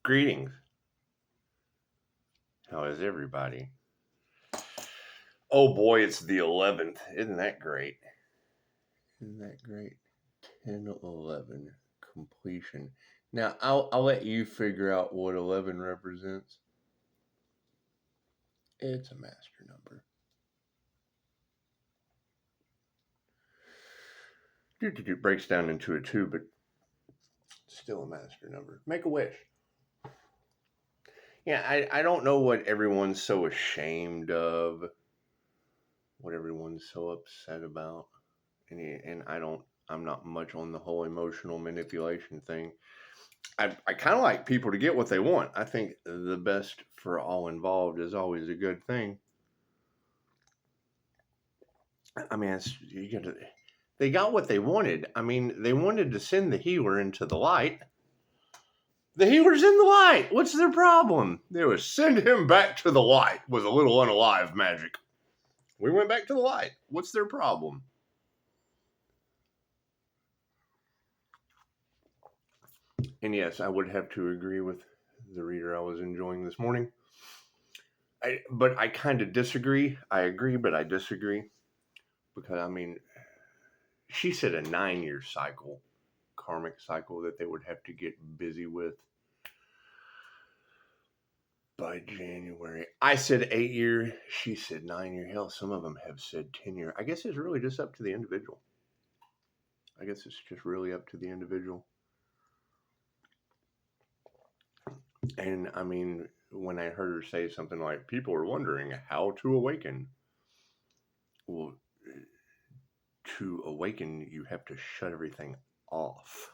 Greetings. How is everybody? Oh boy, it's the 11th. Isn't that great? Isn't that great? 10-11 completion. Now, I'll let you figure out what 11 represents. It's a master number. It breaks down into a 2, but still a master number. Make a wish. Yeah, I don't know what everyone's so ashamed of, what everyone's so upset about. And I'm not much on the whole emotional manipulation thing. I kind of like people to get what they want. I think the best for all involved is always a good thing. I mean, they got what they wanted. I mean, they wanted to send the healer into the light. The healer's in the light. What's their problem? They would send him back to the light with a little unalive magic. We went back to the light. What's their problem? And yes, I would have to agree with the reader I was enjoying this morning. But I kind of disagree. I agree, but I disagree. Because, I mean, she said a 9-year cycle, karmic cycle, that they would have to get busy with by January. I said 8-year. She said 9-year. Hell, some of them have said 10-year. I guess it's really just up to the individual. I guess it's just really up to the individual. And, I mean, when I heard her say something like, people are wondering how to awaken. Well, to awaken, you have to shut everything off.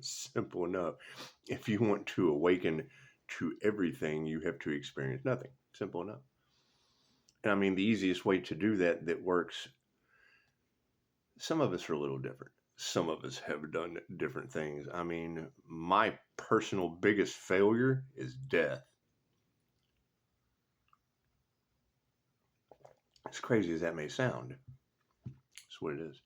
Simple enough. If you want to awaken to everything, you have to experience nothing. Simple enough. And I mean, the easiest way to do that works, some of us are a little different. Some of us have done different things. I mean, my personal biggest failure is death. As crazy as that may sound, that's what it is.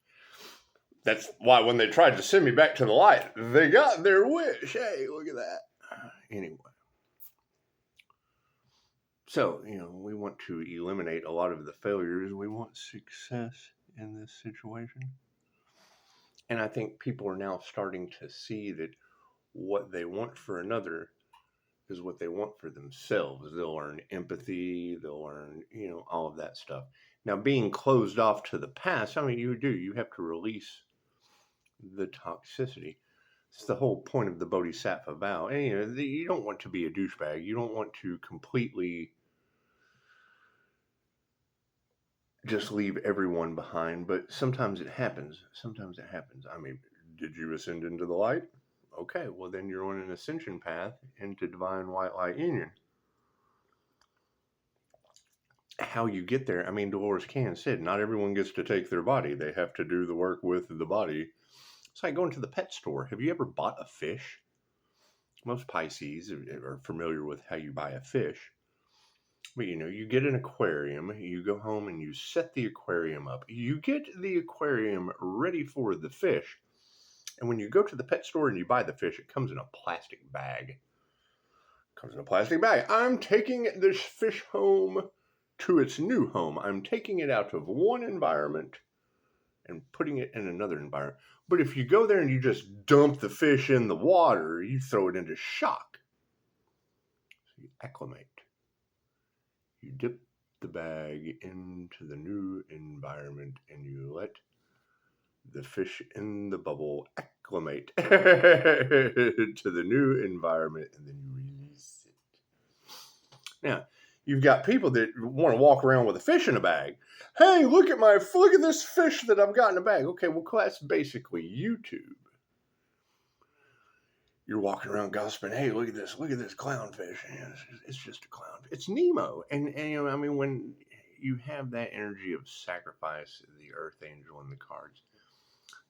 That's why when they tried to send me back to the light, they got their wish. Hey, look at that. Anyway. So, we want to eliminate a lot of the failures. We want success in this situation. And I think people are now starting to see that what they want for another is what they want for themselves. They'll learn empathy, they'll learn, all of that stuff. Now, being closed off to the past, I mean, you have to release the toxicity. It's the whole point of the Bodhisattva vow. And, you don't want to be a douchebag. You don't want to completely just leave everyone behind, but sometimes it happens. I mean, did you ascend into the light? Okay, well then you're on an ascension path into divine white light union. How you get there, I mean, Dolores Cannon said, not everyone gets to take their body. They have to do the work with the body. It's like going to the pet store. Have you ever bought a fish? Most Pisces are familiar with how you buy a fish. But you get an aquarium, you go home and you set the aquarium up. You get the aquarium ready for the fish. And when you go to the pet store and you buy the fish, it comes in a plastic bag. I'm taking this fish home to its new home. I'm taking it out of one environment and putting it in another environment. But if you go there and you just dump the fish in the water, you throw it into shock. So you acclimate. You dip the bag into the new environment and you let the fish in the bubble acclimate to the new environment, and then you release it. Now, you've got people that want to walk around with a fish in a bag. Hey, look at this fish that I've got in a bag. Okay, well, that's basically YouTube. You're walking around gossiping, hey, look at this clownfish. It's just a clownfish. It's Nemo. And I mean, when you have that energy of sacrifice, the earth angel in the cards,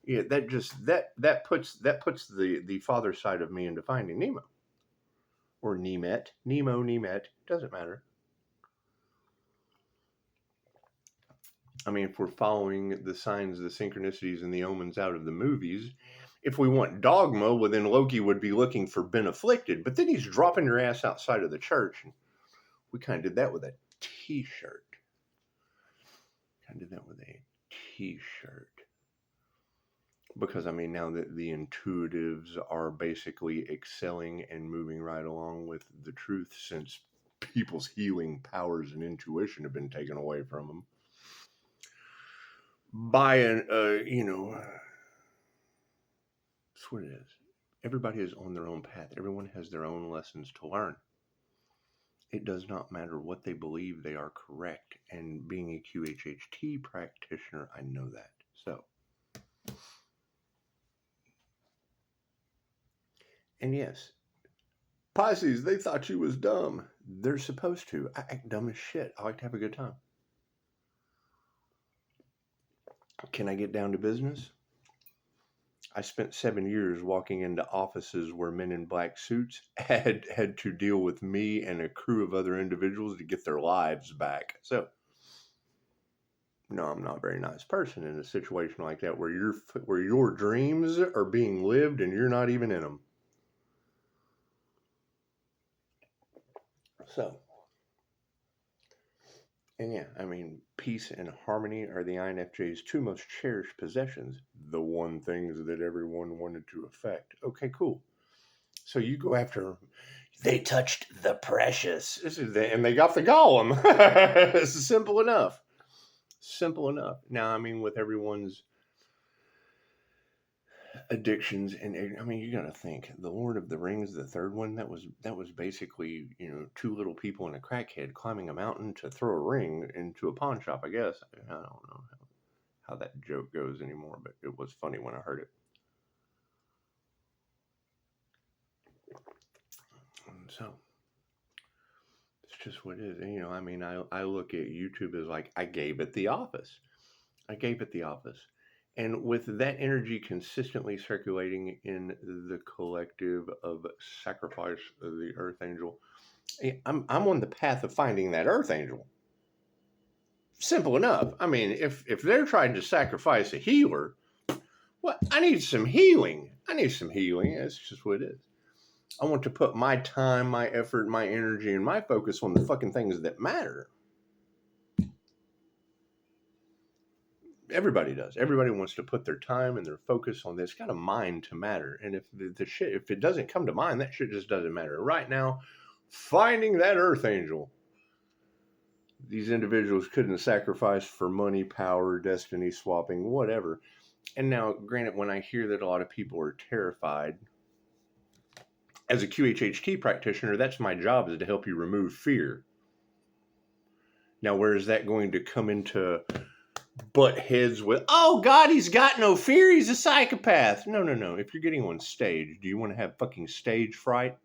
yeah, that puts the father side of me into Finding Nemo. Or Nemet. Nemet, doesn't matter. I mean, if we're following the signs, the synchronicities, and the omens out of the movies, If we want dogma, well, then Loki would be looking for been afflicted. But then he's dropping your ass outside of the church. And we kind of did that with a t-shirt. Because, I mean, now that the intuitives are basically excelling and moving right along with the truth, since people's healing powers and intuition have been taken away from them by that's what it is. Everybody is on their own path. Everyone has their own lessons to learn. It does not matter what they believe, they are correct. And being a QHHT practitioner, I know that. So, and yes, Pisces, they thought you was dumb. They're supposed to. I act dumb as shit. I like to have a good time. Can I get down to business? I spent 7 years walking into offices where men in black suits had to deal with me and a crew of other individuals to get their lives back. So, no, I'm not a very nice person in a situation like that where your dreams are being lived and you're not even in them. So, and yeah, I mean, peace and harmony are the INFJ's two most cherished possessions, the one things that everyone wanted to affect. Okay, cool. So you go after, they touched the precious, and they got the golem. It's simple enough. Simple enough. Now, I mean, with everyone's addictions, and I mean, you got to think, the Lord of the Rings, the third one, that was basically, two little people and a crackhead climbing a mountain to throw a ring into a pawn shop, I guess. I don't know how that joke goes anymore, but it was funny when I heard it. And so it's just what it is. And, I mean, I look at YouTube as like, I gave it the office. And with that energy consistently circulating in the collective of sacrifice of the Earth Angel, I'm on the path of finding that Earth Angel. Simple enough. I mean, if they're trying to sacrifice a healer, well, I need some healing. That's just what it is. I want to put my time, my effort, my energy, and my focus on the fucking things that matter. Everybody does. Everybody wants to put their time and their focus on this kind of mind to matter. And if if it doesn't come to mind, that shit just doesn't matter. Right now, finding that Earth Angel. These individuals couldn't sacrifice for money, power, destiny swapping, whatever. And now, granted, when I hear that a lot of people are terrified, as a QHHT practitioner, that's my job, is to help you remove fear. Now, where is that going to come into butt heads with, oh God, he's got no fear, he's a psychopath? No. If you're getting on stage, do you want to have fucking stage fright?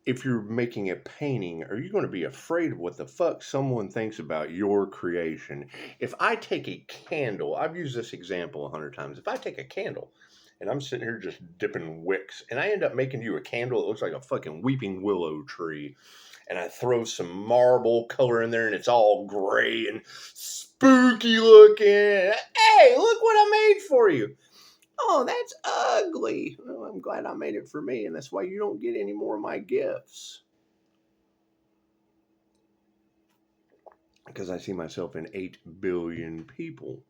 If you're making a painting, are you going to be afraid of what the fuck someone thinks about your creation? If I take a candle, I've used this example 100 times. If I take a candle and I'm sitting here just dipping wicks and I end up making you a candle that looks like a fucking weeping willow tree, and I throw some marble color in there and it's all gray and spooky looking, hey, look what I made for you. Oh, that's ugly. Well, I'm glad I made it for me, and that's why you don't get any more of my gifts. Because I see myself in 8 billion people.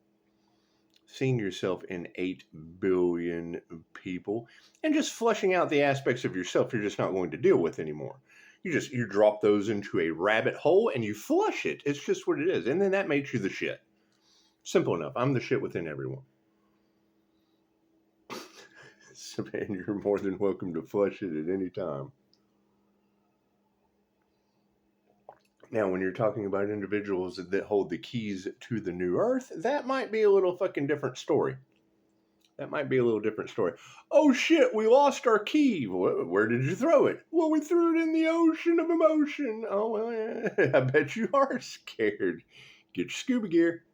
Seeing yourself in 8 billion people and just flushing out the aspects of yourself you're just not going to deal with anymore. You drop those into a rabbit hole and you flush it. It's just what it is. And then that makes you the shit. Simple enough. I'm the shit within everyone. And you're more than welcome to flush it at any time. Now, when you're talking about individuals that hold the keys to the new earth, that might be a little fucking different story. Oh shit, we lost our key. Where did you throw it? Well, we threw it in the ocean of emotion. Oh, well, yeah. I bet you are scared. Get your scuba gear.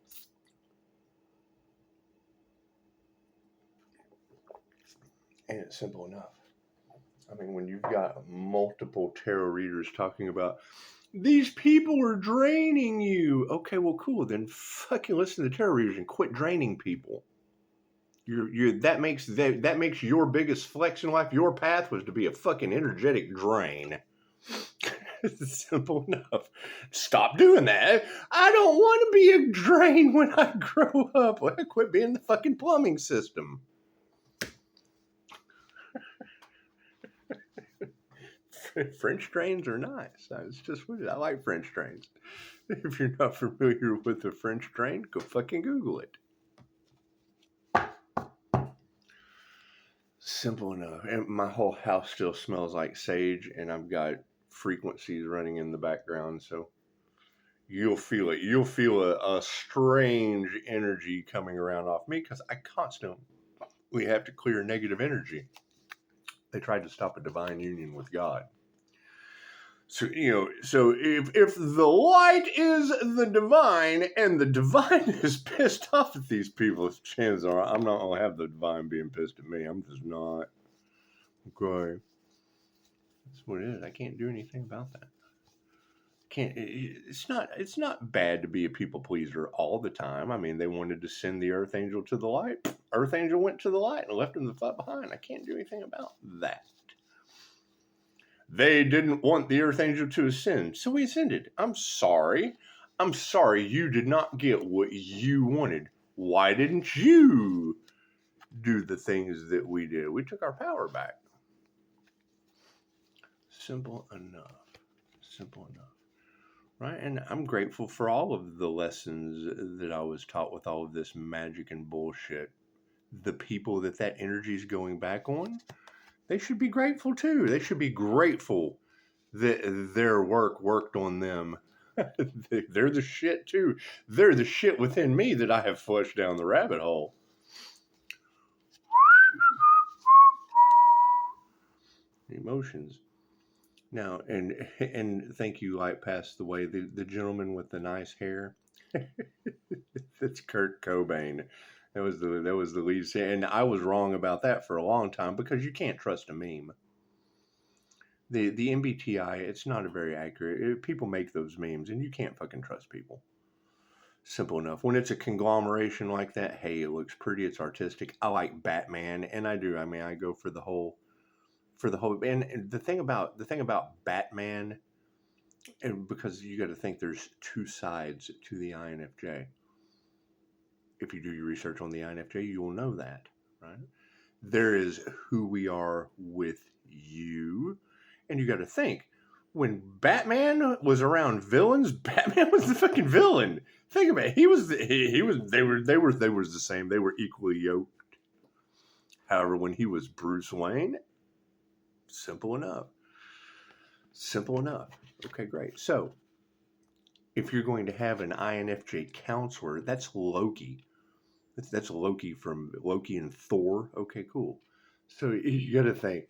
And it's simple enough. I mean, when you've got multiple tarot readers talking about, these people are draining you. Okay, well, cool. Then fucking listen to the tarot readers and quit draining people. That makes your biggest flex in life. Your path was to be a fucking energetic drain. Simple enough. Stop doing that. I don't want to be a drain when I grow up. Well, quit being the fucking plumbing system. French drains are nice. It's just weird. I like French drains. If you're not familiar with a French drain, go fucking Google it. Simple enough. And my whole house still smells like sage, and I've got frequencies running in the background, so you'll feel it. You'll feel a strange energy coming around off me because I constantly have to clear negative energy. They tried to stop a divine union with God. So, so if the light is the divine and the divine is pissed off at these people, chances are I'm not going to have the divine being pissed at me. I'm just not. Okay. That's what it is. I can't do anything about that. It's not bad to be a people pleaser all the time. I mean, they wanted to send the Earth Angel to the light. Earth Angel went to the light and left him the fuck behind. I can't do anything about that. They didn't want the Earth Angel to ascend, so he ascended. I'm sorry you did not get what you wanted. Why didn't you do the things that we did? We took our power back. Simple enough. Right? And I'm grateful for all of the lessons that I was taught with all of this magic and bullshit. The people that energy is going back on, they should be grateful too. They should be grateful that their work worked on them. They're the shit too. They're the shit within me that I have flushed down the rabbit hole. Emotions. Now, and thank you, Light Passed Away. The gentleman with the nice hair. That's Kurt Cobain. That was the lead singer, and I was wrong about that for a long time because you can't trust a meme. The MBTI, it's not a very accurate. People make those memes, and you can't fucking trust people. Simple enough. When it's a conglomeration like that, hey, it looks pretty. It's artistic. I like Batman, and I do. I mean, I go for the whole. And the thing about Batman, and because you got to think there's two sides to the INFJ. If you do your research on the INFJ, you will know that, right? There is who we are with you, and you got to think. When Batman was around villains, Batman was the fucking villain. Think about it. They were the same. They were equally yoked. However, when he was Bruce Wayne, simple enough. Okay, great. So, if you're going to have an INFJ counselor, that's Loki. That's Loki from Loki and Thor. Okay, cool. So you got to think.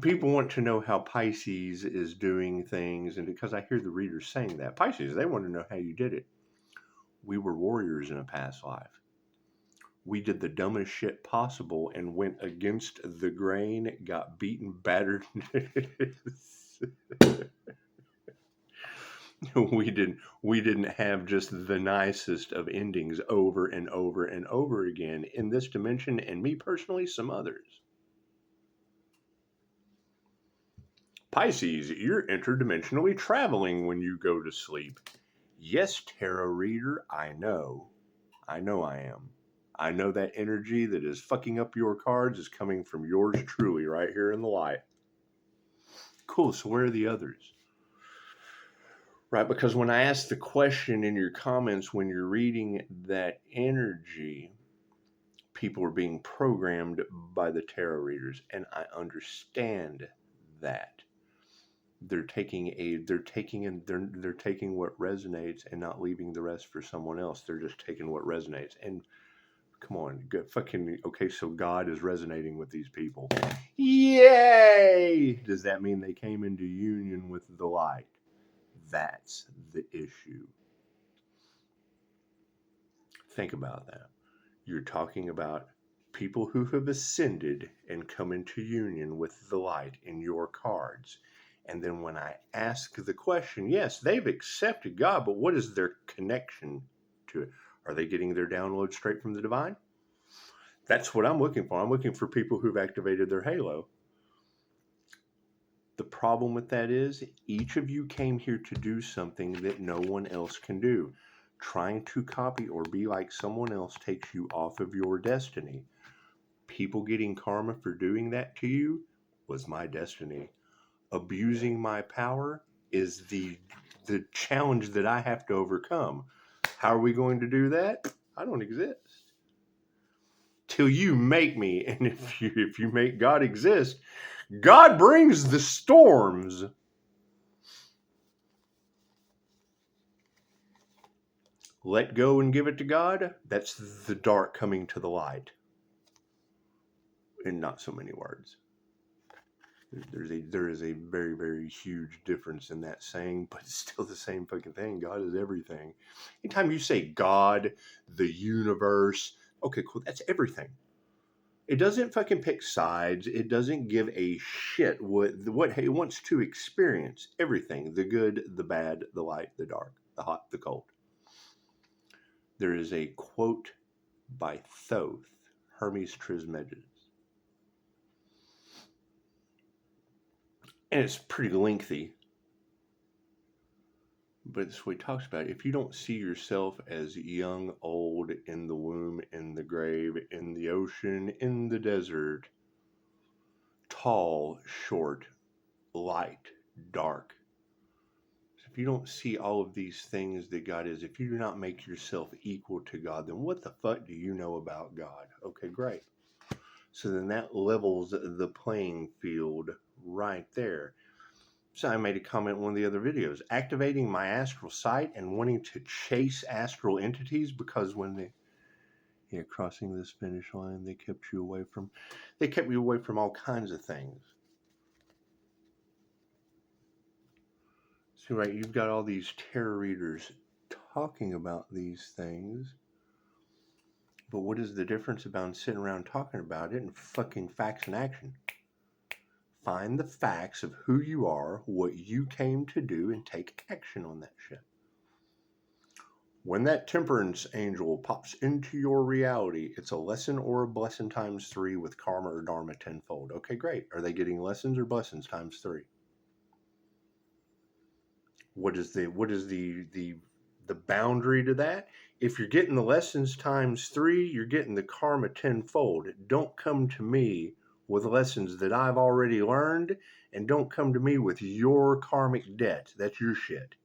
People want to know how Pisces is doing things, and because I hear the readers saying that, Pisces, they want to know how you did it. We were warriors in a past life. We did the dumbest shit possible and went against the grain, got beaten, battered. We didn't have just the nicest of endings over and over and over again in this dimension, and me personally, some others. Pisces, you're interdimensionally traveling when you go to sleep. Yes, tarot reader, I know I am. I know that energy that is fucking up your cards is coming from yours truly right here in the light. Cool, so where are the others? Right, because when I ask the question in your comments when you're reading that energy, people are being programmed by the tarot readers, and I understand that. They're taking what resonates and not leaving the rest for someone else. They're just taking what resonates. And come on, okay, so God is resonating with these people. Yay! Does that mean they came into union with the light? That's the issue. Think about that. You're talking about people who have ascended and come into union with the light in your cards. And then when I ask the question, yes, they've accepted God, but what is their connection to it? Are they getting their download straight from the divine? That's what I'm looking for. I'm looking for people who've activated their halo. The problem with that is each of you came here to do something that no one else can do. Trying to copy or be like someone else takes you off of your destiny. People getting karma for doing that to you was my destiny. Abusing my power is the challenge that I have to overcome. How are we going to do that? I don't exist. Till you make me, and if you make God exist, God brings the storms. Let go and give it to God. That's the dark coming to the light. In not so many words. There is a very, very huge difference in that saying, but it's still the same fucking thing. God is everything. Anytime you say God, the universe, okay, cool, that's everything. It doesn't fucking pick sides. It doesn't give a shit what it wants to experience. Everything. The good, the bad, the light, the dark, the hot, the cold. There is a quote by Thoth, Hermes Trismegistus. And it's pretty lengthy. But it's what he talks about. If you don't see yourself as young, old, in the womb, in the grave, in the ocean, in the desert, tall, short, light, dark. If you don't see all of these things that God is, if you do not make yourself equal to God, then what the fuck do you know about God? Okay, great. So then that levels the playing field right there. So I made a comment in one of the other videos, activating my astral sight and wanting to chase astral entities because when they, crossing this finish line, they kept you away from all kinds of things. So right, you've got all these tarot readers talking about these things, but what is the difference about sitting around talking about it and fucking facts and action? Find the facts of who you are, what you came to do, and take action on that shit. When that temperance angel pops into your reality, it's a lesson or a blessing times 3 with karma or dharma tenfold. Okay, great. Are they getting lessons or blessings times 3? What is the boundary to that? If you're getting the lessons times 3, you're getting the karma tenfold. Don't come to me with lessons that I've already learned, and don't come to me with your karmic debt. That's your shit.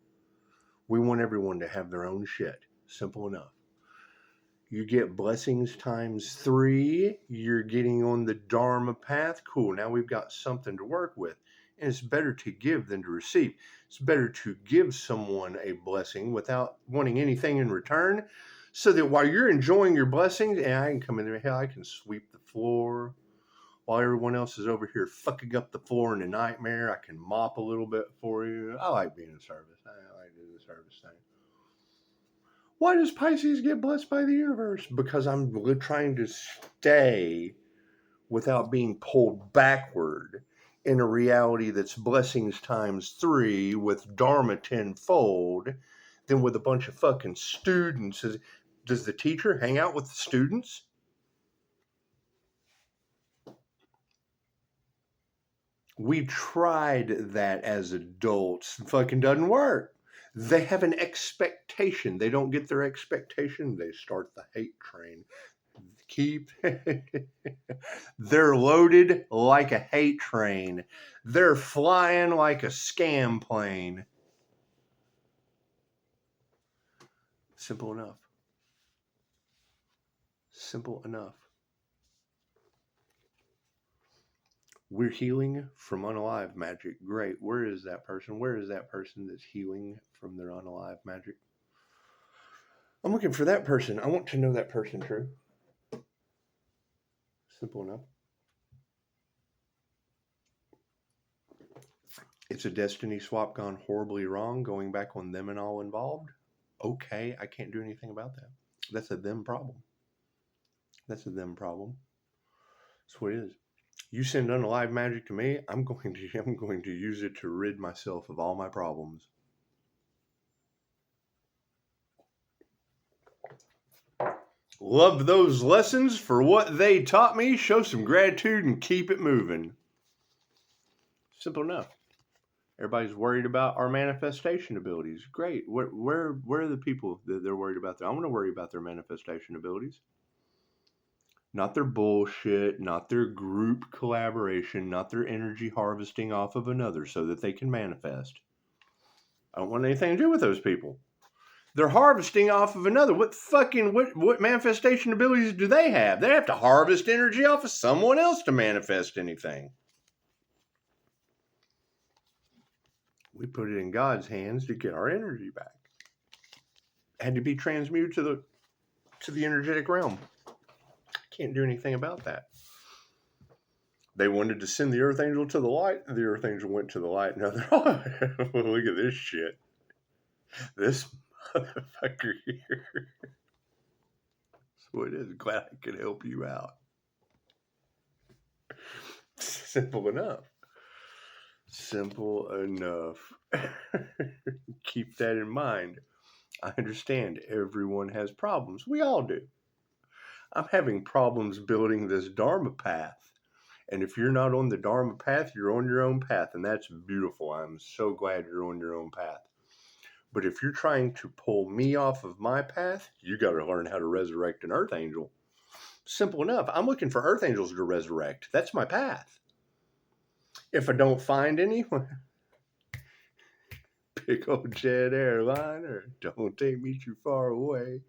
We want everyone to have their own shit. Simple enough. You get blessings times 3. You're getting on the Dharma path. Cool. Now we've got something to work with. And it's better to give than to receive. It's better to give someone a blessing without wanting anything in return, so that while you're enjoying your blessings, and I can come in there, hell, I can sweep the floor while everyone else is over here fucking up the floor in a nightmare. I can mop a little bit for you. I like being in service. I like doing the service thing. Why does Pisces get blessed by the universe? Because I'm trying to stay without being pulled backward in a reality that's blessings times 3 with Dharma tenfold, than with a bunch of fucking students. Does the teacher hang out with the students? We tried that as adults. It fucking doesn't work. They have an expectation. They don't get their expectation. They start the hate train. They're loaded like a hate train. They're flying like a scam plane. Simple enough. Simple enough. We're healing from unalive magic. Great. Where is that person? Where is that person that's healing from their unalive magic? I'm looking for that person. I want to know that person, true. Simple enough. It's a destiny swap gone horribly wrong, going back on them and all involved. Okay, I can't do anything about that. That's a them problem. That's a them problem. That's what it is. You send unalive magic to me, I'm going to use it to rid myself of all my problems. Love those lessons for what they taught me. Show some gratitude and keep it moving. Simple enough. Everybody's worried about our manifestation abilities. Great. Where are the people that they're worried about? I want to worry about their manifestation abilities. Not their bullshit, not their group collaboration, not their energy harvesting off of another so that they can manifest. I don't want anything to do with those people. They're harvesting off of another. What manifestation abilities do they have? They have to harvest energy off of someone else to manifest anything. We put it in God's hands to get our energy back. It had to be transmuted to the energetic realm. Can't do anything about that. They wanted to send the Earth Angel to the light. The Earth Angel went to the light. Now they're all, look at this shit. This motherfucker here. That's what it is. Glad I could help you out. Simple enough. Simple enough. Keep that in mind. I understand everyone has problems. We all do. I'm having problems building this Dharma path. And if you're not on the Dharma path, you're on your own path. And that's beautiful. I'm so glad you're on your own path. But if you're trying to pull me off of my path, you got to learn how to resurrect an Earth Angel. Simple enough. I'm looking for Earth Angels to resurrect. That's my path. If I don't find any, big old jet airliner, don't take me too far away.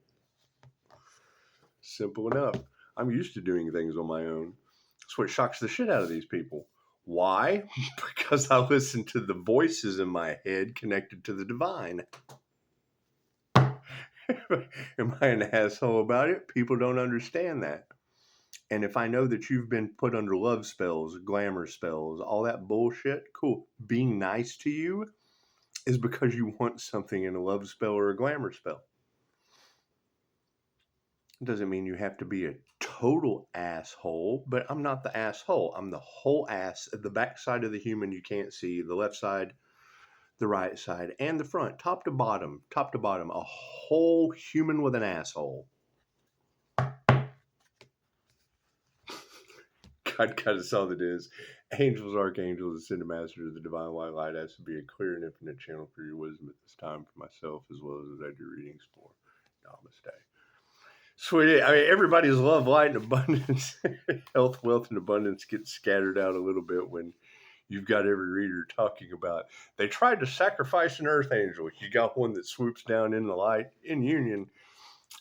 Simple enough. I'm used to doing things on my own. That's what shocks the shit out of these people. Why? Because I listen to the voices in my head connected to the divine. Am I an asshole about it? People don't understand that. And if I know that you've been put under love spells, glamour spells, all that bullshit, cool. Being nice to you is because you want something in a love spell or a glamour spell. It doesn't mean you have to be a total asshole, but I'm not the asshole. I'm the whole ass, the back side of the human you can't see, the left side, the right side, and the front, top to bottom, a whole human with an asshole. God us all that is. Angels, archangels, ascended masters of the divine white light has to be a clear and infinite channel for your wisdom at this time for myself as well as I do readings for. Namaste. Sweetie, I mean, everybody's love, light, and abundance, health, wealth, and abundance gets scattered out a little bit when you've got every reader talking about they tried to sacrifice an Earth Angel. You got one that swoops down in the light in union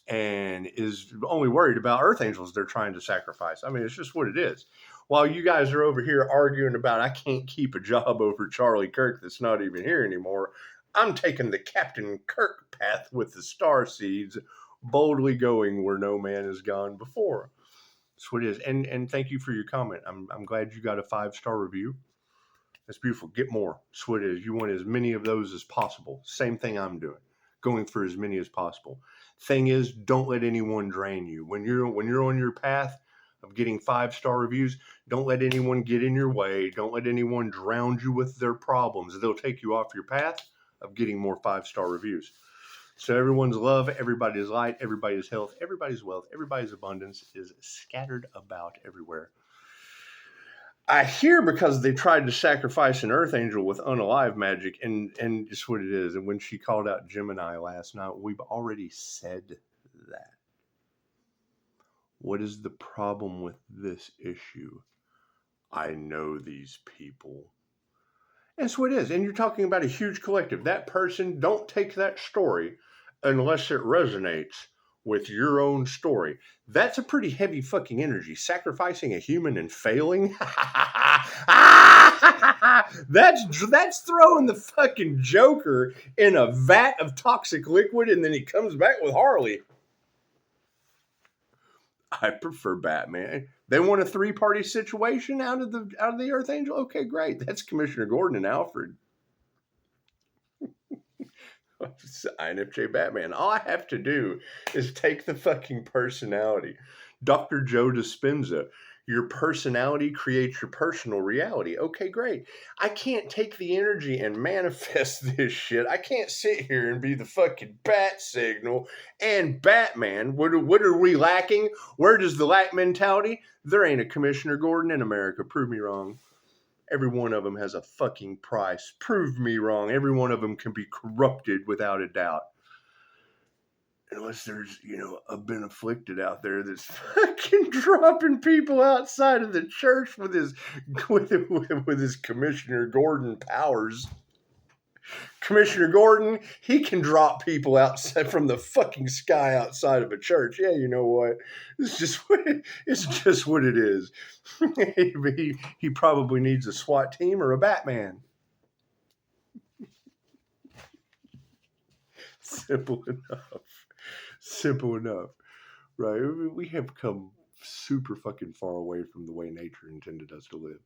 and is only worried about Earth Angels they're trying to sacrifice. I mean, it's just what it is. While you guys are over here arguing about I can't keep a job over Charlie Kirk that's not even here anymore, I'm taking the Captain Kirk path with the star seeds, boldly going where no man has gone before. That's what it is. And thank you for your comment. I'm glad you got a 5-star review. That's beautiful. Get more. That's what it is. You want as many of those as possible. Same thing I'm doing. Going for as many as possible. Thing is, don't let anyone drain you. When you're on your path of getting 5-star reviews, don't let anyone get in your way. Don't let anyone drown you with their problems. They'll take you off your path of getting more 5-star reviews. So everyone's love, everybody's light, everybody's health, everybody's wealth, everybody's abundance is scattered about everywhere. I hear because they tried to sacrifice an Earth Angel with unalive magic, and just what it is. And when she called out Gemini last night, we've already said that. What is the problem with this issue? I know these people. That's what it is. And you're talking about a huge collective. That person, don't take that story unless it resonates with your own story. That's a pretty heavy fucking energy. Sacrificing a human and failing. That's throwing the fucking Joker in a vat of toxic liquid and then he comes back with Harley. I prefer Batman. They want a 3-party situation out of the Earth Angel? Okay, great. That's Commissioner Gordon and Alfred. INFJ Batman. All I have to do is take the fucking personality. Dr. Joe Dispenza. Your personality creates your personal reality. Okay, great. I can't take the energy and manifest this shit. I can't sit here and be the fucking bat signal and Batman. What are we lacking? Where does the lack mentality? There ain't a Commissioner Gordon in America. Prove me wrong. Every one of them has a fucking price. Prove me wrong. Every one of them can be corrupted without a doubt. Unless there's, a been afflicted out there that's fucking dropping people outside of the church with his Commissioner Gordon powers. Commissioner Gordon, he can drop people outside from the fucking sky outside of a church. Yeah, you know what? It's just what it is. he probably needs a SWAT team or a Batman. Simple enough. Right? We have come super fucking far away from the way nature intended us to live.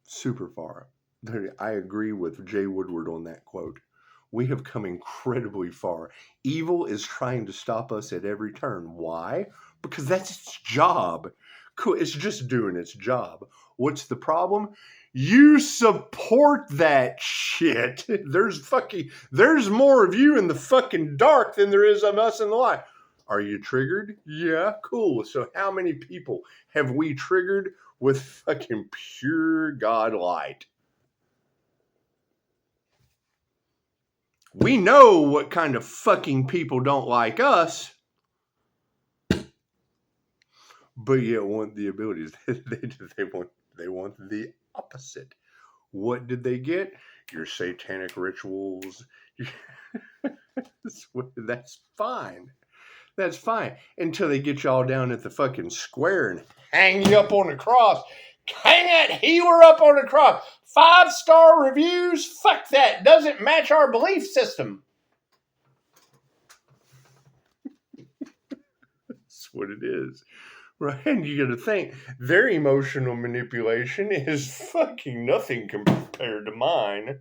Super far. I agree with Jay Woodward on that quote. We have come incredibly far. Evil is trying to stop us at every turn. Why? Because that's its job. Cool. It's just doing its job. What's the problem? You support that shit. There's more of you in the fucking dark than there is of us in the light. Are you triggered? Yeah, cool. So how many people have we triggered with fucking pure God light? We know what kind of fucking people don't like us, but yet want the abilities. They want the opposite. What did they get? Your satanic rituals. That's fine. That's fine. Until they get y'all down at the fucking square and hang you up on the cross. Hang that healer up on the cross. 5-star reviews? Fuck that. Doesn't match our belief system. That's what it is. Right? And you got to think, their emotional manipulation is fucking nothing compared to mine.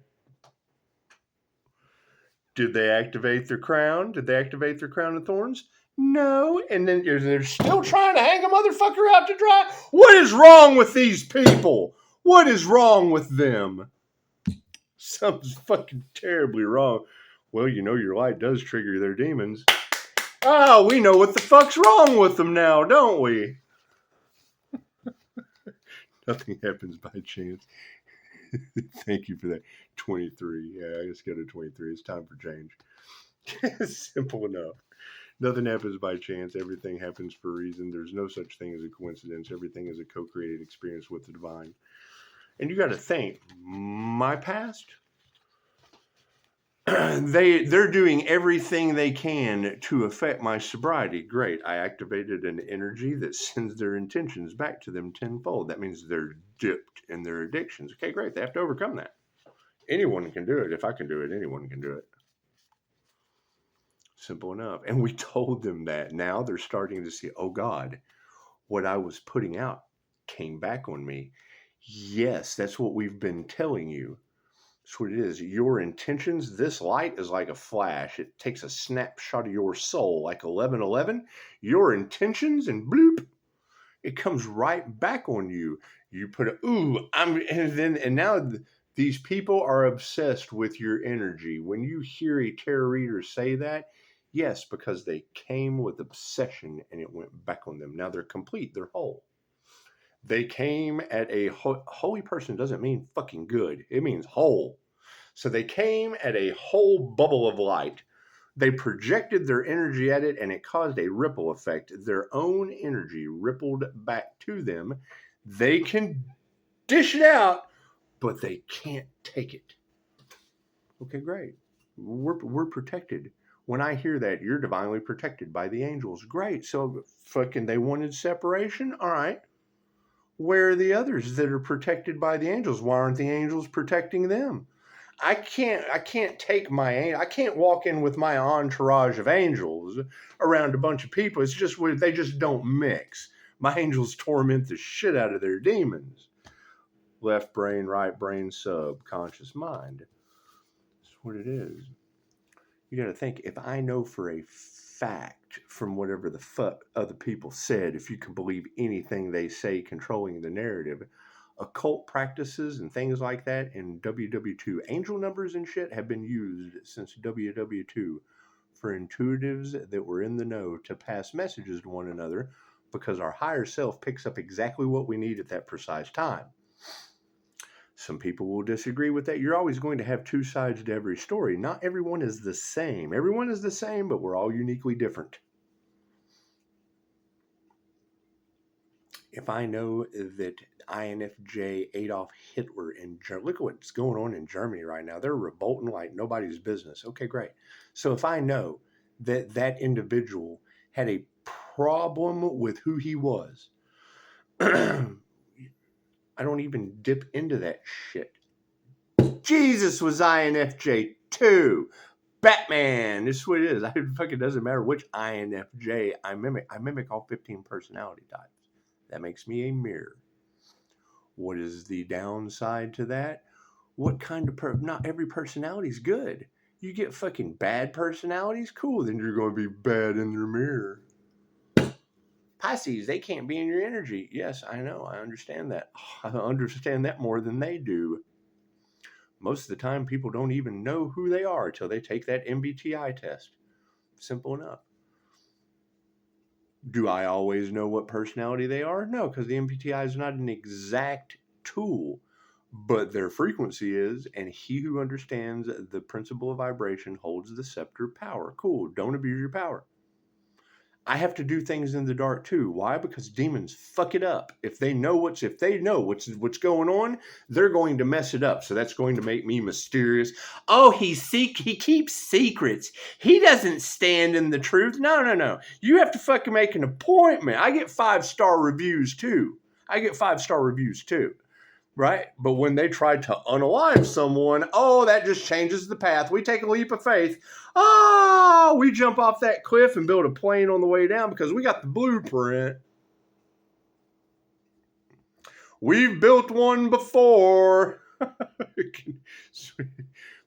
Did they activate their crown? Did they activate their crown of thorns? No. And then they're still trying to hang a motherfucker out to dry? What is wrong with these people? What is wrong with them? Something's fucking terribly wrong. Well, your light does trigger their demons. Oh, we know what the fuck's wrong with them now, don't we? Nothing happens by chance. Thank you for that. 23. Yeah, I just got a 23. It's time for change. Simple enough. Nothing happens by chance. Everything happens for a reason. There's no such thing as a coincidence. Everything is a co-created experience with the divine. And you got to think, my past, they're doing everything they can to affect my sobriety. Great. I activated an energy that sends their intentions back to them tenfold. That means they're dipped in their addictions. Okay, great. They have to overcome that. Anyone can do it. If I can do it, anyone can do it. Simple enough. And we told them that. Now they're starting to see, oh God, what I was putting out came back on me. Yes, that's what we've been telling you. That's what it is. Your intentions, this light is like a flash. It takes a snapshot of your soul, like 11:11. Your intentions, and bloop, it comes right back on you. You put and now these people are obsessed with your energy. When you hear a tarot reader say that, yes, because they came with obsession and it went back on them. Now they're complete. They're whole. They came at a holy person doesn't mean fucking good. It means whole. So they came at a whole bubble of light. They projected their energy at it and it caused a ripple effect. Their own energy rippled back to them. They can dish it out, but they can't take it. Okay, great. We're protected. When I hear that, you're divinely protected by the angels. Great. So fucking they wanted separation? All right. Where are the others that are protected by the angels? Why aren't the angels protecting them? I can't walk in with my entourage of angels around a bunch of people. It's just they just don't mix. My angels torment the shit out of their demons. Left brain, right brain, subconscious mind. That's what it is. You got to think, if I know for a fact from whatever the fuck other people said, if you can believe anything they say controlling the narrative, occult practices and things like that in WW2, angel numbers and shit have been used since WW2 for intuitives that were in the know to pass messages to one another because our higher self picks up exactly what we need at that precise time. Some people will disagree with that. You're always going to have two sides to every story. Not everyone is the same. Everyone is the same, but we're all uniquely different. If I know that INFJ Adolf Hitler in Germany, look at what's going on in Germany right now. They're revolting like nobody's business. Okay, great. So if I know that that individual had a problem with who he was, I don't even dip into that shit. Jesus was INFJ too. Batman. This is what it is. It fucking doesn't matter which INFJ I mimic. I mimic all 15 personality types. That makes me a mirror. What is the downside to that? What kind of not every personality is good. You get fucking bad personalities, cool, then you're going to be bad in your mirror. Pisces, they can't be in your energy. Yes, I know. I understand that. I understand that more than they do. Most of the time, people don't even know who they are until they take that MBTI test. Simple enough. Do I always know what personality they are? No, because the MBTI is not an exact tool, but their frequency is, and he who understands the principle of vibration holds the scepter of power. Cool. Don't abuse your power. I have to do things in the dark too. Why? Because demons fuck it up. If they know what's going on, they're going to mess it up. So that's going to make me mysterious. Oh, he keeps secrets. He doesn't stand in the truth. No. You have to fucking make an appointment. I get 5-star reviews too. Right? But when they tried to unalive someone, oh, that just changes the path. We take a leap of faith. Oh, we jump off that cliff and build a plane on the way down because we got the blueprint. We've built one before.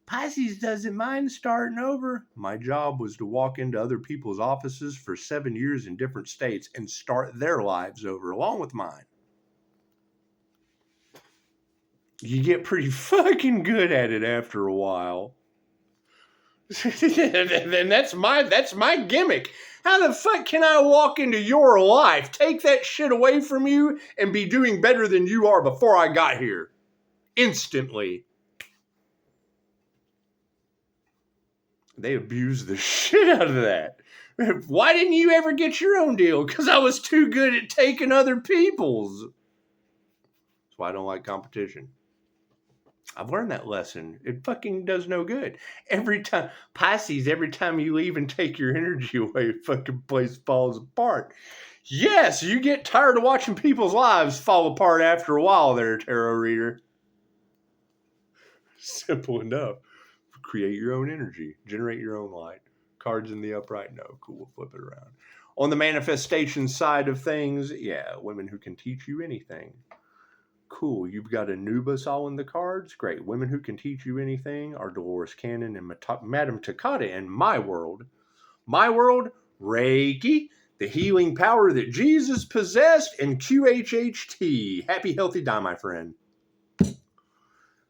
Pisces doesn't mind starting over. My job was to walk into other people's offices for 7 years in different states and start their lives over along with mine. You get pretty fucking good at it after a while. Then that's my gimmick. How the fuck can I walk into your life, take that shit away from you, and be doing better than you are before I got here? Instantly. They abused the shit out of that. Why didn't you ever get your own deal? Because I was too good at taking other people's. That's why I don't like competition. I've learned that lesson. It fucking does no good. Every time, Pisces, every time you leave and take your energy away, fucking place falls apart. Yes, you get tired of watching people's lives fall apart after a while there, tarot reader. Simple enough. Create your own energy. Generate your own light. Cards in the upright? No. Cool. Flip it around. On the manifestation side of things, yeah, women who can teach you anything. Cool. You've got Anubis all in the cards. Great. Women who can teach you anything are Dolores Cannon and Madame Takata in my world. My world, Reiki, the healing power that Jesus possessed, and QHHT. Happy, healthy, die, my friend.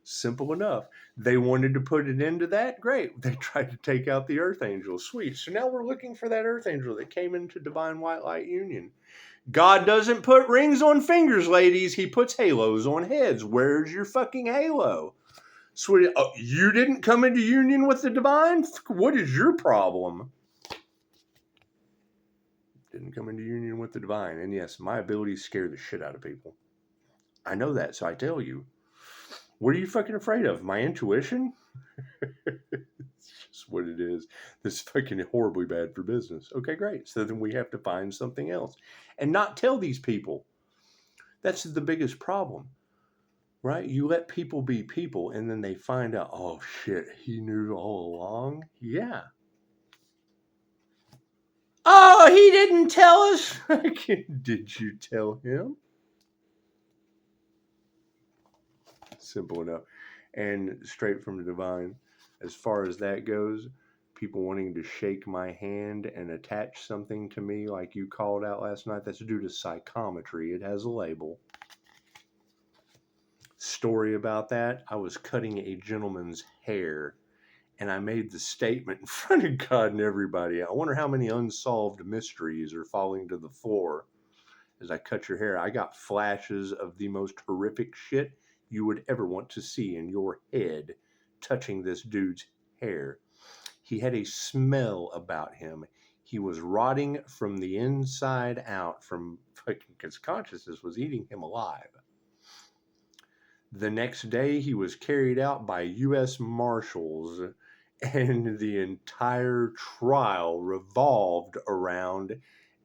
Simple enough. They wanted to put an end to that. Great. They tried to take out the Earth Angel. Sweet. So now we're looking for that Earth Angel that came into Divine White Light Union. God doesn't put rings on fingers, ladies. He puts halos on heads. Where's your fucking halo? Sweetie, you didn't come into union with the divine? What is your problem? Didn't come into union with the divine. And yes, my abilities scare the shit out of people. I know that, so I tell you. What are you fucking afraid of? My intuition? It's just what it is. This is fucking horribly bad for business. Okay, great. So then we have to find something else. And not tell these people. That's the biggest problem. Right? You let people be people, and then they find out, oh shit, he knew all along? Yeah. Oh, he didn't tell us? Did you tell him? Simple enough. And straight from the divine, as far as that goes, people wanting to shake my hand and attach something to me like you called out last night, that's due to psychometry. It has a label. Story about that, I was cutting a gentleman's hair, and I made the statement in front of God and everybody, I wonder how many unsolved mysteries are falling to the floor as I cut your hair. I got flashes of the most horrific shit you would ever want to see in your head touching this dude's hair. He had a smell about him. He was rotting from the inside out from fucking, because consciousness was eating him alive. The next day, he was carried out by U.S. Marshals, and the entire trial revolved around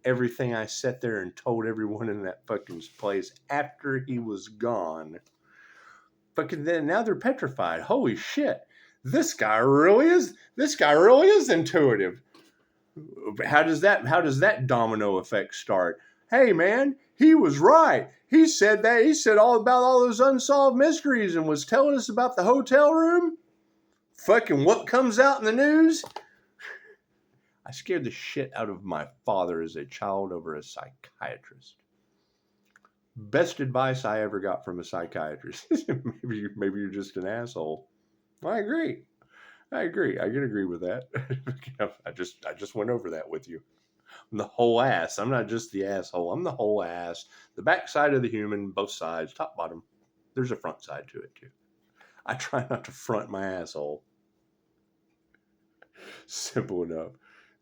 everything I sat there and told everyone in that fucking place after he was gone. Fucking then, now they're petrified. Holy shit. This guy really is intuitive. How does that domino effect start? Hey man, he was right. He said all about all those unsolved mysteries and was telling us about the hotel room. Fucking what comes out in the news? I scared the shit out of my father as a child over a psychiatrist. Best advice I ever got from a psychiatrist. maybe you're just an asshole. I agree. I can agree with that. I just went over that with you. I'm the whole ass. I'm not just the asshole. I'm the whole ass. The backside of the human, both sides, top, bottom. There's a front side to it too. I try not to front my asshole. Simple enough.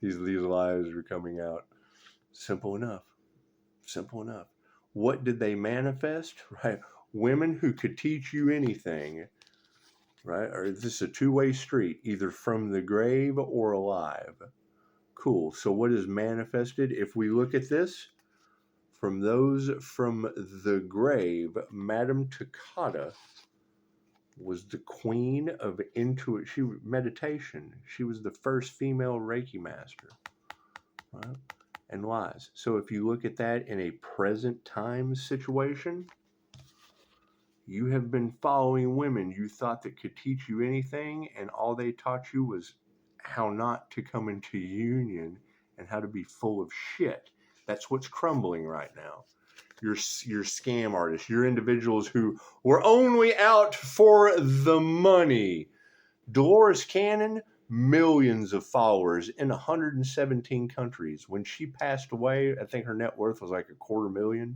These lies are coming out. Simple enough. What did they manifest? Right? Women who could teach you anything. Right? Or is this a two-way street, either from the grave or alive? Cool. So what is manifested? If we look at this, from those from the grave, Madame Takata was the queen of meditation. She was the first female Reiki master. Right? And lies. So if you look at that in a present time situation, you have been following women you thought that could teach you anything, and all they taught you was how not to come into union and how to be full of shit. That's what's crumbling right now. Your scam artists, your individuals who were only out for the money. Dolores Cannon, millions of followers in 117 countries. When she passed away, I think her net worth was like $250,000.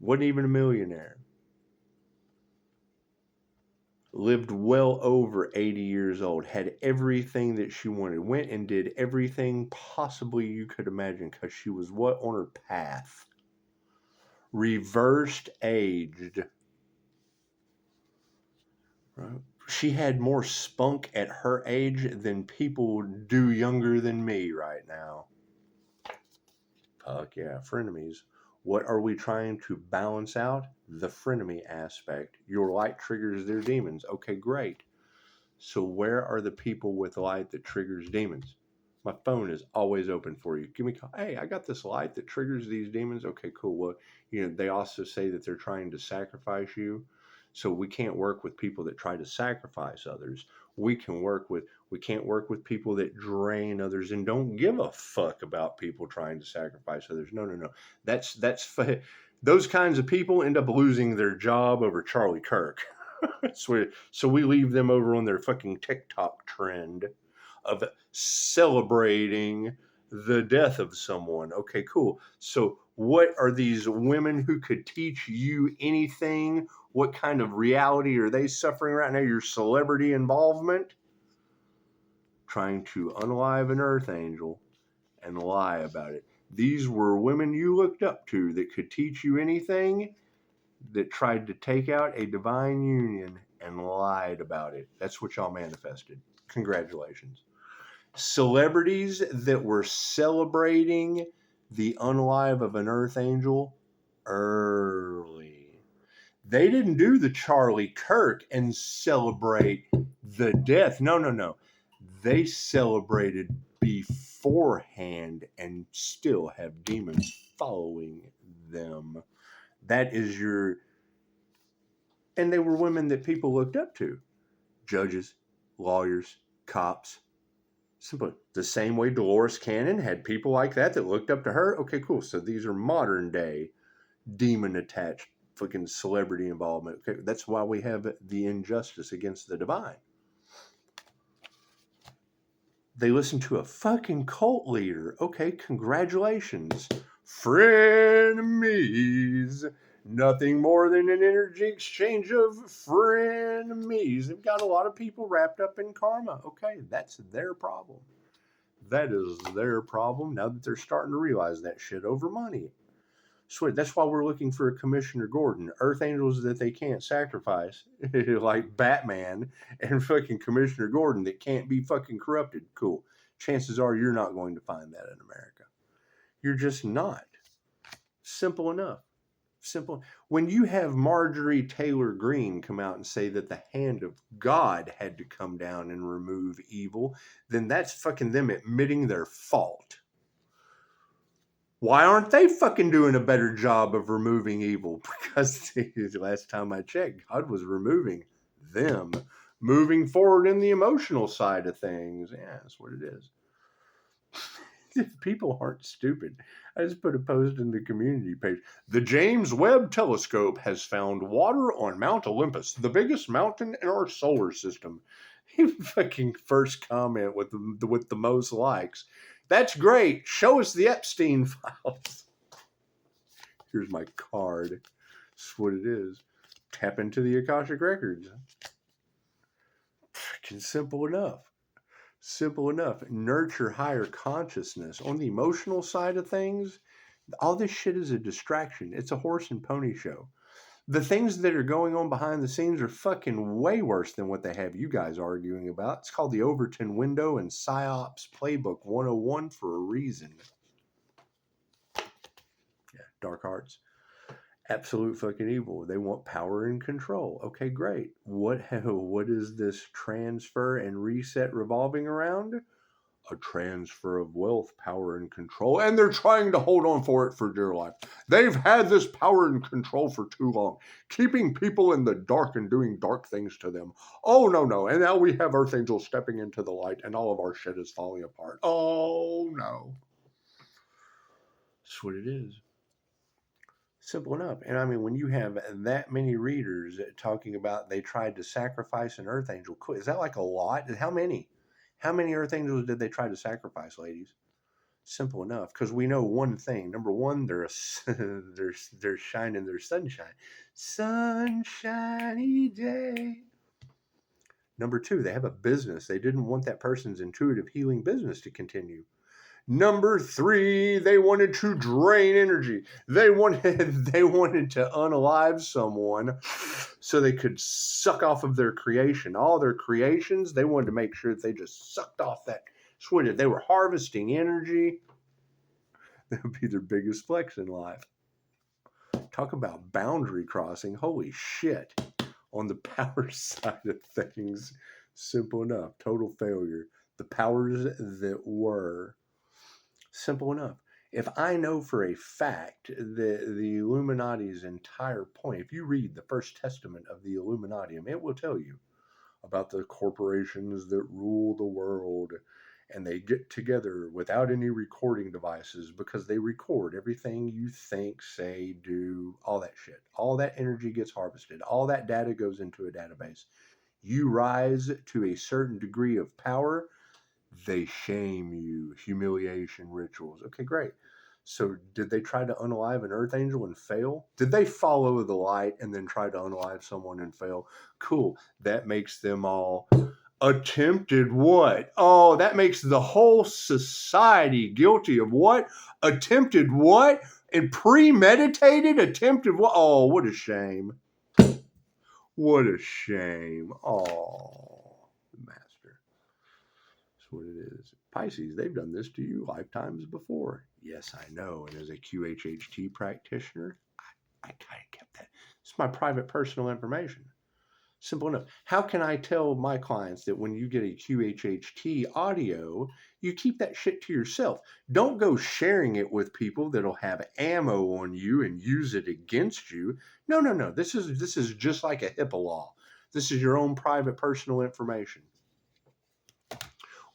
Wasn't even a millionaire. Lived well over 80 years old. Had everything that she wanted. Went and did everything possibly you could imagine because she was on her path. Reversed aged. Right? She had more spunk at her age than people do younger than me right now. Fuck yeah, frenemies. What are we trying to balance out? The frenemy aspect. Your light triggers their demons. Okay, great. So where are the people with light that triggers demons? My phone is always open for you. Give me a call. Hey, I got this light that triggers these demons. Okay, cool. Well, they also say that they're trying to sacrifice you. So we can't work with people that try to sacrifice others. We can't work with people that drain others and don't give a fuck about people trying to sacrifice others. No. That's those kinds of people end up losing their job over Charlie Kirk. So we leave them over on their fucking TikTok trend of celebrating the death of someone. Okay, cool. So what are these women who could teach you anything? What kind of reality are they suffering right now? Your celebrity involvement? Trying to unalive an earth angel and lie about it. These were women you looked up to that could teach you anything, that tried to take out a divine union and lied about it. That's what y'all manifested. Congratulations. Celebrities that were celebrating the unalive of an earth angel early. They didn't do the Charlie Kirk and celebrate the death. No. They celebrated beforehand and still have demons following them. That is and they were women that people looked up to. Judges, lawyers, cops. Simple. The same way Dolores Cannon had people like that looked up to her. Okay, cool. So these are modern day demon attached fucking celebrity involvement. Okay, that's why we have the injustice against the divine. They listen to a fucking cult leader. Okay, congratulations. Frenemies. Nothing more than an energy exchange of frenemies. They've got a lot of people wrapped up in karma. Okay, that's their problem. That is their problem now that they're starting to realize that shit over money. So that's why we're looking for a Commissioner Gordon. Earth angels that they can't sacrifice, like Batman, and fucking Commissioner Gordon that can't be fucking corrupted. Cool. Chances are you're not going to find that in America. You're just not. Simple enough. Simple. When you have Marjorie Taylor Greene come out and say that the hand of God had to come down and remove evil, then that's fucking them admitting their fault. Why aren't they fucking doing a better job of removing evil? Because the last time I checked, God was removing them. Moving forward in the emotional side of things. Yeah, that's what it is. People aren't stupid. I just put a post in the community page. The James Webb Telescope has found water on Mount Olympus, the biggest mountain in our solar system. Fucking first comment with the most likes. That's great. Show us the Epstein files. Here's my card. That's what it is. Tap into the Akashic Records. Freaking simple enough. Simple enough. Nurture higher consciousness. On the emotional side of things, all this shit is a distraction. It's a horse and pony show. The things that are going on behind the scenes are fucking way worse than what they have you guys arguing about. It's called the Overton Window and PSYOPs Playbook 101 for a reason. Yeah, dark arts. Absolute fucking evil. They want power and control. Okay, great. What is this transfer and reset revolving around? A transfer of wealth, power, and control. And they're trying to hold on for it for dear life. They've had this power and control for too long, keeping people in the dark and doing dark things to them. Oh, no. And now we have Earth Angels stepping into the light and all of our shit is falling apart. Oh, no. That's what it is. Simple enough. And I mean, when you have that many readers talking about they tried to sacrifice an Earth Angel, is that like a lot? How many? How many Earth Angels did they try to sacrifice, ladies? Simple enough, because we know one thing. Number one, they're shining their sunshine. Sunshiny day. Number two, they have a business. They didn't want that person's intuitive healing business to continue. Number three, they wanted to drain energy. They wanted to unalive someone so they could suck off of their creation. All their creations, they wanted to make sure that they just sucked off that switch. They were harvesting energy. That would be their biggest flex in life. Talk about boundary crossing. Holy shit. On the power side of things, simple enough. Total failure. The powers that were. Simple enough. If I know for a fact that the Illuminati's entire point, if you read the first testament of the Illuminatium, it will tell you about the corporations that rule the world, and they get together without any recording devices because they record everything you think, say, do, all that shit. All that energy gets harvested. All that data goes into a database. You rise to a certain degree of power, they shame you. Humiliation rituals. Okay, great. So did they try to unalive an Earth Angel and fail? Did they follow the light and then try to unalive someone and fail? Cool. That makes them all attempted what? Oh, that makes the whole society guilty of what? Attempted what? And premeditated attempted what? Oh, what a shame. What a shame. Oh, master. That's what it is. Pisces, they've done this to you lifetimes before. Yes, I know. And as a QHHT practitioner, I kind of kept that. It's my private personal information. Simple enough. How can I tell my clients that when you get a QHHT audio, you keep that shit to yourself? Don't go sharing it with people that'll have ammo on you and use it against you. No. This is just like a HIPAA law. This is your own private personal information.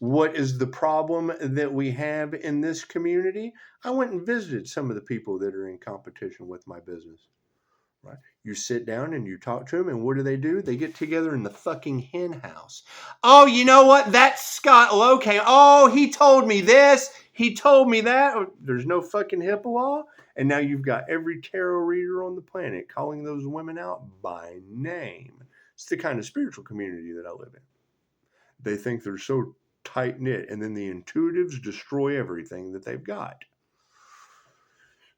What is the problem that we have in this community? I went and visited some of the people that are in competition with my business. Right? You sit down and you talk to them, and what do? They get together in the fucking hen house. Oh, you know what? That's Scott Locane. Oh, he told me this. He told me that. There's no fucking HIPAA law. And now you've got every tarot reader on the planet calling those women out by name. It's the kind of spiritual community that I live in. They think they're so tight-knit, and then the intuitives destroy everything that they've got.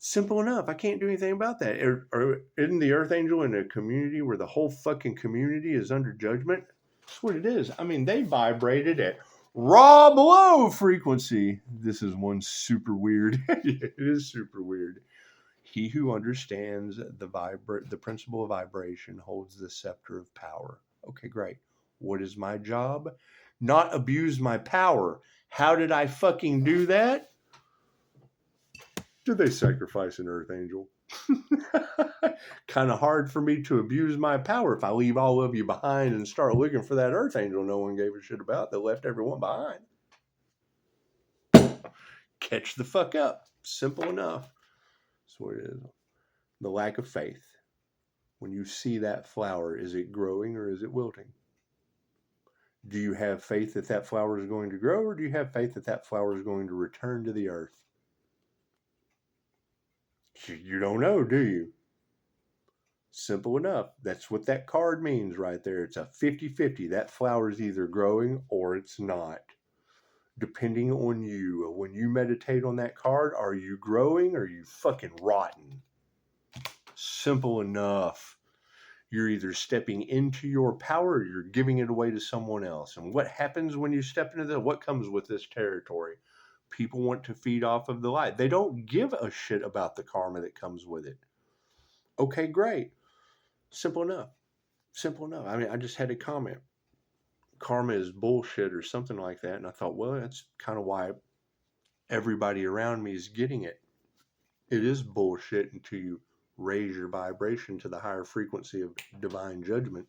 Simple enough. I can't do anything about that. Isn't the Earth Angel in a community where the whole fucking community is under judgment? That's what it is. I mean, they vibrated at raw below frequency. This is one super weird. It is super weird. He who understands the principle of vibration holds the scepter of power. Okay, great. What is my job? Not abuse my power. How did I fucking do that? Did they sacrifice an Earth Angel? Kind of hard for me to abuse my power if I leave all of you behind and start looking for that Earth Angel no one gave a shit about that left everyone behind. Catch the fuck up. Simple enough. That's what it is. The lack of faith. When you see that flower, is it growing or is it wilting? Do you have faith that that flower is going to grow, or do you have faith that that flower is going to return to the earth? You don't know, do you? Simple enough. That's what that card means right there. It's a 50-50. That flower is either growing or it's not. Depending on you. When you meditate on that card, are you growing or are you fucking rotten? Simple enough. You're either stepping into your power or you're giving it away to someone else. And what happens when you step into that? What comes with this territory? People want to feed off of the light. They don't give a shit about the karma that comes with it. Okay, great. Simple enough. Simple enough. I mean, I just had a comment. Karma is bullshit or something like that. And I thought, well, that's kind of why everybody around me is getting it. It is bullshit until you raise your vibration to the higher frequency of divine judgment.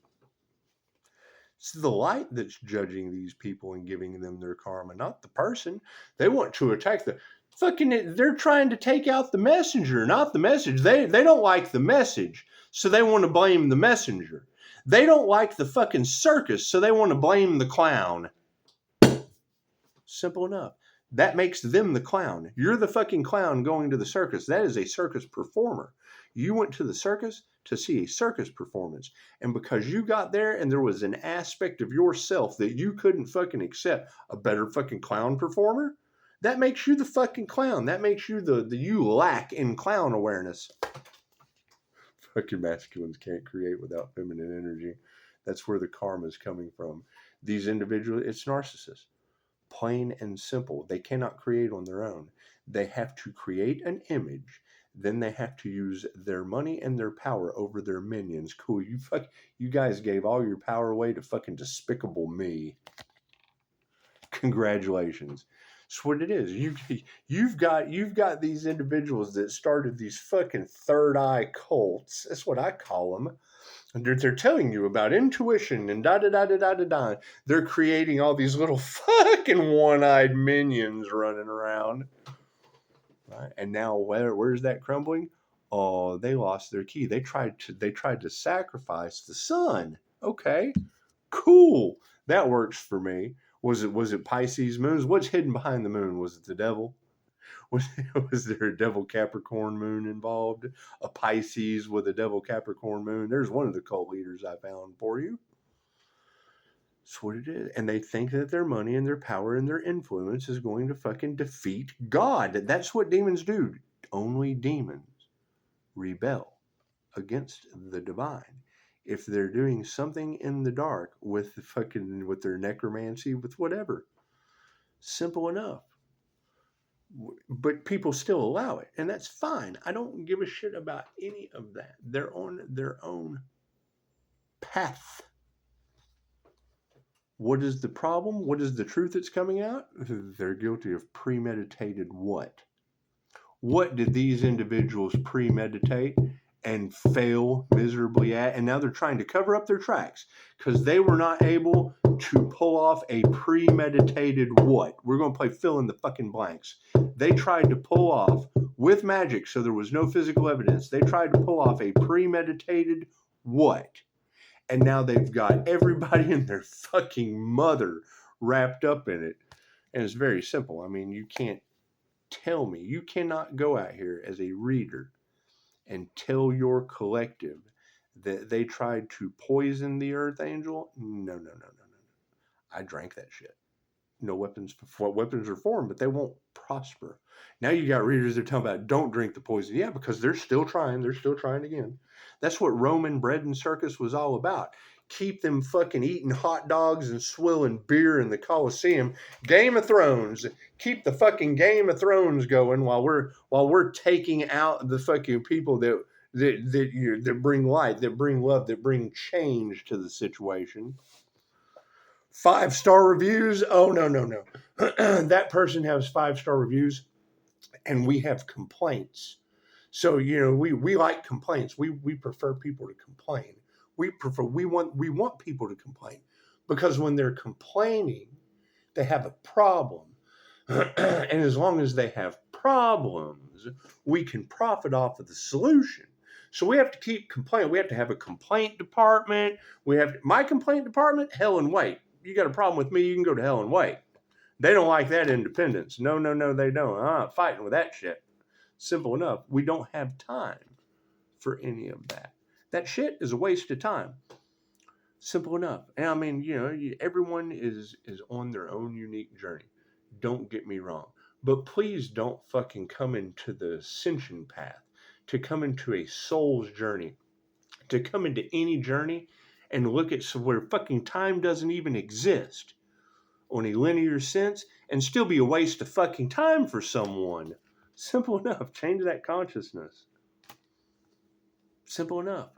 It's the light that's judging these people and giving them their karma, not the person. They want to attack the fucking, they're trying to take out the messenger, not the message. They don't like the message, so they want to blame the messenger. They don't like the fucking circus, so they want to blame the clown. Simple enough. That makes them the clown. You're the fucking clown going to the circus. That is a circus performer. You went to the circus to see a circus performance. And because you got there and there was an aspect of yourself that you couldn't fucking accept, a better fucking clown performer, that makes you the fucking clown. That makes you the you lack in clown awareness. Fucking masculines can't create without feminine energy. That's where the karma is coming from. These individuals, it's narcissists. Plain and simple. They cannot create on their own. They have to create an image. Then they have to use their money and their power over their minions. Cool. You guys gave all your power away to fucking despicable me. Congratulations. That's what it is. You've got these individuals that started these fucking third eye cults. That's what I call them. They're telling you about intuition and da-da-da-da-da-da-da. They're creating all these little fucking one-eyed minions running around. Right? And now where's that crumbling? Oh, they lost their key. They tried to sacrifice the sun. Okay, cool. That works for me. Was it Pisces moons? What's hidden behind the moon? Was it the devil? Was there a devil Capricorn moon involved? A Pisces with a devil Capricorn moon? There's one of the cult leaders I found for you. That's what it is. And they think that their money and their power and their influence is going to fucking defeat God. That's what demons do. Only demons rebel against the divine. If they're doing something in the dark with their necromancy, with whatever. Simple enough. But people still allow it, and that's fine. I don't give a shit about any of that. They're on their own path. What is the problem? What is the truth that's coming out? They're guilty of premeditated what? What did these individuals premeditate and fail miserably at? And now they're trying to cover up their tracks because they were not able tried to pull off a premeditated what? We're going to play fill in the fucking blanks. They tried to pull off, with magic, so there was no physical evidence, they tried to pull off a premeditated what? And now they've got everybody and their fucking mother wrapped up in it. And it's very simple. I mean, you can't tell me, you cannot go out here as a reader and tell your collective that they tried to poison the Earth Angel. No. I drank that shit. No weapons, weapons are formed, but they won't prosper. Now you got readers that are talking about don't drink the poison. Yeah, because they're still trying. They're still trying again. That's what Roman bread and circus was all about. Keep them fucking eating hot dogs and swilling beer in the Coliseum. Game of Thrones. Keep the fucking Game of Thrones going while we're taking out the fucking people that bring light, that bring love, that bring change to the situation. 5-star reviews. Oh, no. That person has 5-star reviews and we have complaints. So, we like complaints. We prefer people to complain. We want people to complain because when they're complaining, they have a problem. And as long as they have problems, we can profit off of the solution. So we have to keep complaining. We have to have a complaint department. My complaint department, hell and wait. You got a problem with me, you can go to hell and wait. They don't like that independence. No, they don't. I'm not fighting with that shit. Simple enough. We don't have time for any of that. That shit is a waste of time. Simple enough. And I mean, everyone is on their own unique journey. Don't get me wrong. But please don't fucking come into the ascension path, to come into a soul's journey, to come into any journey and look at where fucking time doesn't even exist on a linear sense and still be a waste of fucking time for someone. Simple enough. Change that consciousness. Simple enough.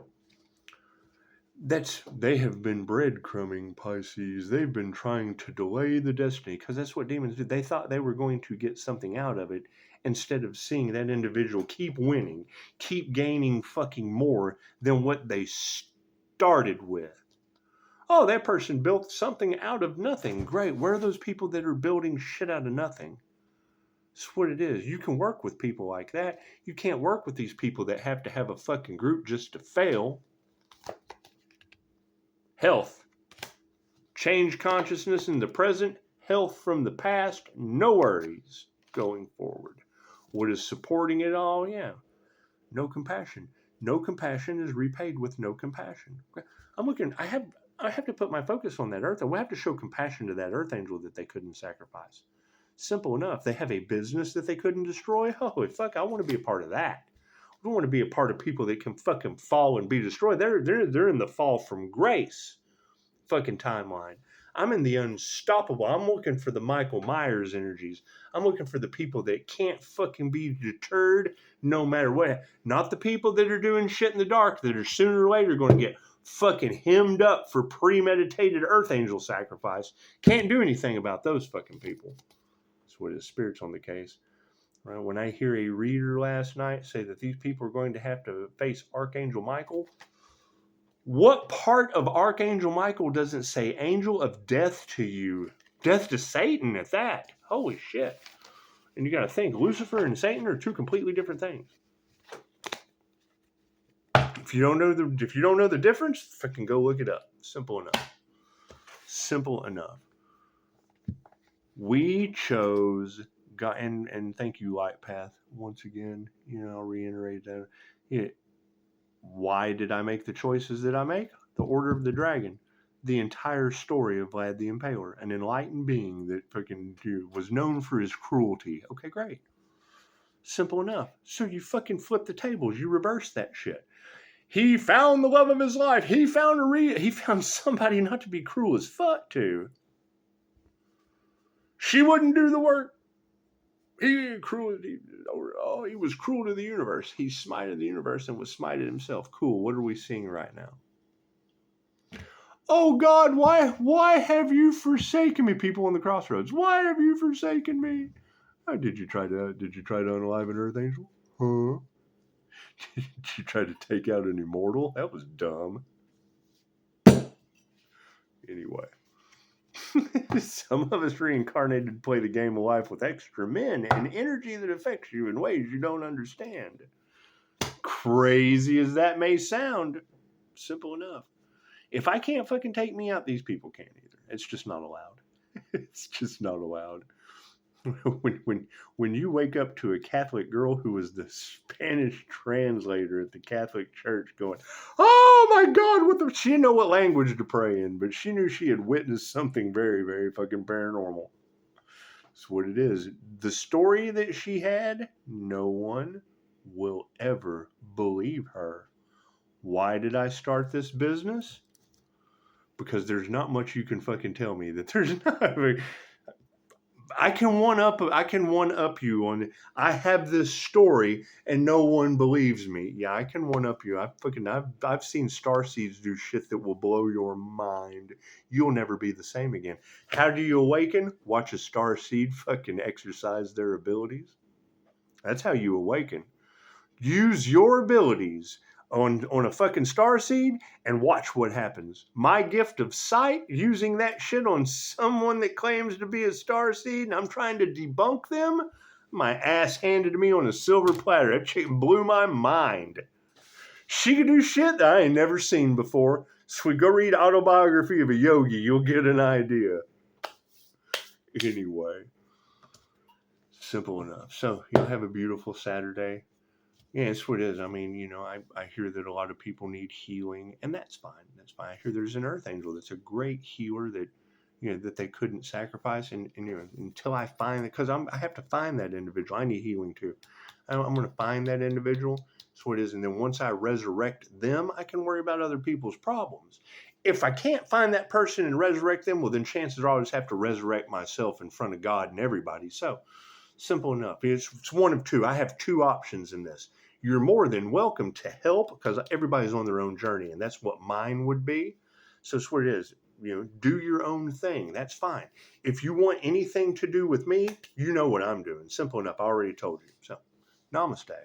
They have been breadcrumbing, Pisces. They've been trying to delay the destiny because that's what demons did. They thought they were going to get something out of it instead of seeing that individual keep winning, keep gaining fucking more than what they started with. Oh, that person built something out of nothing. Great. Where are those people that are building shit out of nothing? That's what it is. You can work with people like that. You can't work with these people that have to have a fucking group just to fail. Health. Change consciousness in the present. Health from the past. No worries going forward. What is supporting it all? Yeah. No compassion. No compassion is repaid with no compassion. I have to put my focus on that earth. I have to show compassion to that earth angel that they couldn't sacrifice. Simple enough. They have a business that they couldn't destroy. Oh, fuck, I want to be a part of that. I don't want to be a part of people that can fucking fall and be destroyed. They're in the fall from grace fucking timeline. I'm in the unstoppable. I'm looking for the Michael Myers energies. I'm looking for the people that can't fucking be deterred no matter what. Not the people that are doing shit in the dark that are sooner or later going to get fucking hemmed up for premeditated earth angel sacrifice. Can't do anything about those fucking people. That's what is. Spirit's on the case. Right? When I hear a reader last night say that these people are going to have to face Archangel Michael, what part of Archangel Michael doesn't say angel of death to you? Death to Satan at that. Holy shit. And you got to think, Lucifer and Satan are two completely different things. If you don't know the difference, fucking go look it up. Simple enough. Simple enough. We chose God, and thank you, Light Path, once again. I'll reiterate that. Why did I make the choices that I make? The Order of the Dragon. The entire story of Vlad the Impaler, an enlightened being that fucking was known for his cruelty. Okay, great. Simple enough. So you fucking flip the tables. You reverse that shit. He found the love of his life. He found somebody not to be cruel as fuck to. She wouldn't do the work. He was cruel to the universe. He smited the universe and was smited himself. Cool. What are we seeing right now? Oh God, why have you forsaken me? People on the crossroads. Why have you forsaken me? Oh, did you try to unalive an earth angel? Huh? Did you try to take out an immortal? That was dumb. Anyway. Some of us reincarnated to play the game of life with extra men and energy that affects you in ways you don't understand. Crazy as that may sound, simple enough. If I can't fucking take me out, these people can't either. It's just not allowed. It's just not allowed. When you wake up to a Catholic girl who was the Spanish translator at the Catholic Church going, oh my God, she didn't know what language to pray in, but she knew she had witnessed something very, very fucking paranormal. That's what it is. The story that she had, no one will ever believe her. Why did I start this business? Because there's not much you can fucking tell me that there's not. I can one up you on. I have this story and no one believes me. Yeah, I can one up you. I've seen starseeds do shit that will blow your mind. You'll never be the same again. How do you awaken? Watch a starseed fucking exercise their abilities. That's how you awaken. Use your abilities on a fucking starseed and watch what happens. My gift of sight, using that shit on someone that claims to be a starseed, and I'm trying to debunk them, my ass handed to me on a silver platter. That chick blew my mind. She can do shit that I ain't never seen before. So we go read Autobiography of a Yogi, you'll get an idea. Anyway, simple enough. So you'll have a beautiful Saturday. Yeah, it's what it is. I mean, I hear that a lot of people need healing, and that's fine. That's fine. I hear there's an earth angel that's a great healer that, that they couldn't sacrifice. And until I find it, because I have to find that individual. I need healing too. I'm going to find that individual. That's what it is. And then once I resurrect them, I can worry about other people's problems. If I can't find that person and resurrect them, well, then chances are I'll just have to resurrect myself in front of God and everybody. So simple enough. It's one of two. I have two options in this. You're more than welcome to help because everybody's on their own journey, and that's what mine would be. So that's what it is. Do your own thing. That's fine. If you want anything to do with me, you know what I'm doing. Simple enough. I already told you. So, namaste.